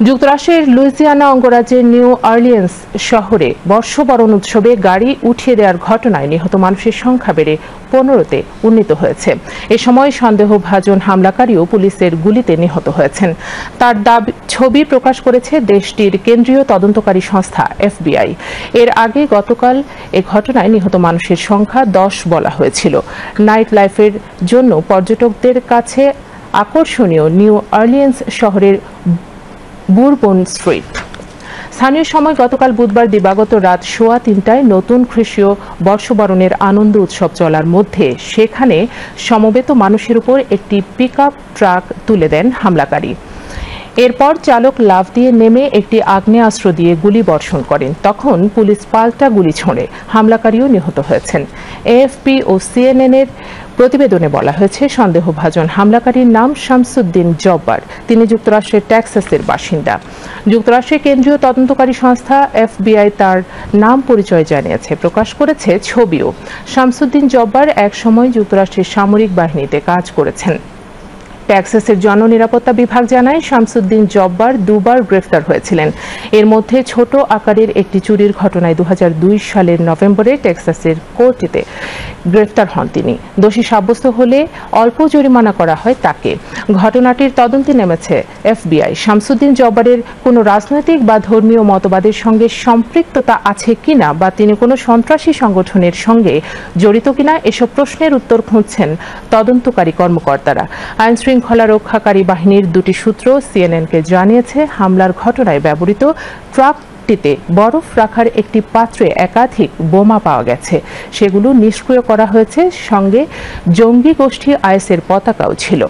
যুক্তরাষ্ট্রের লুইজিয়ানা অঙ্গরাজ্যের new Orleans শহরে বর্ষবরণ উৎসবে গাড়ি উঠিয়ে দেওয়ার ঘটনায় নিহত মানুষের সংখ্যা বেড়ে 15তে উন্নীত হয়েছে। এ সময় সন্দেহভাজন হামলাকারীও পুলিশের গুলিতে নিহত হয়েছেন। তার ছবি প্রকাশ করেছে দেশটির কেন্দ্রীয় তদন্তকারী সংস্থা FBI। এর আগে গতকাল এ ঘটনায় নিহত মানুষের সংখ্যা 10 বলা হয়েছিল। নাইট লাইফের জন্য পর্যটকদের কাছে আকর্ষণীয় নিউ অর্লিয়েন্স শহরের বুরবন স্ট্রিট। স্থানীয় সময় গতকাল বুধবার দিবাগত রাত 3:15টায় নতুন খ্রিস্টীয় বর্ষবরণের আনন্দ উৎসব চলার মধ্যে সেখানে সমবেত মানুষের উপর একটি পিকআপ ট্রাক তুলে দেন হামলাকারী। এরপর চালক লাফ দিয়ে নেমে একটি আগ্নেয়াস্ত্র দিয়ে গুলি বর্ষণ করেন। তখন পুলিশ পাল্টা গুলি ছোড়ে। হামলাকারীও নিহত হয়েছেন। AFP ও CNN এর প্রতিবেদনে বলা হয়েছে, সন্দেহভাজন হামলাকারীর নাম শামসুদ্দিন জব্বার। তিনি যুক্তরাষ্ট্রের টেক্সাসের বাসিন্দা। যুক্তরাষ্ট্রের কেন্দ্রীয় তদন্তকারী সংস্থা FBI তার নাম পরিচয় জানিয়েছে, প্রকাশ করেছে ছবিও। শামসুদ্দিন জব্বার একসময় যুক্তরাষ্ট্রের সামরিক বাহিনীতে কাজ করেছেন। টেক্সাসের জননিরাপত্তা বিভাগ জানায়, শামসুদ্দিন জব্বার দুবার গ্রেফতার হয়েছিলেন। এর মধ্যে ছোট আকারের একটি চুরির ঘটনায় 2002 সালের নভেম্বরে টেক্সাসের কোর্টে গ্রেফতার হন তিনি। দোষী সাব্যস্ত হলে অল্প জরিমানা করা হয় তাকে। ঘটনাটির তদন্তে নেমেছে FBI। শামসুদ্দিন জব্বারের কোনো রাজনৈতিক বা ধর্মীয় মতবাদের সঙ্গে সম্পৃক্ততা আছে কিনা বা তিনি কোনো সন্ত্রাসী সংগঠনের সঙ্গে জড়িত কিনা এসব প্রশ্নের উত্তর খুঁজছেন তদন্তকারী কর্মকর্তারা। আইনশৃঙ্খলা রক্ষাকারী বাহিনীর দুটি সূত্র CNN-কে জানিয়েছে, হামলার ঘটনায় ব্যবহৃত ট্রাকটিতে বরফ রাখার একটি পাত্রে একাধিক বোমা পাওয়া গেছে। সেগুলো নিষ্ক্রিয় করা হয়েছে। সঙ্গে জঙ্গি গোষ্ঠী IS-এর পতাকাও ছিল।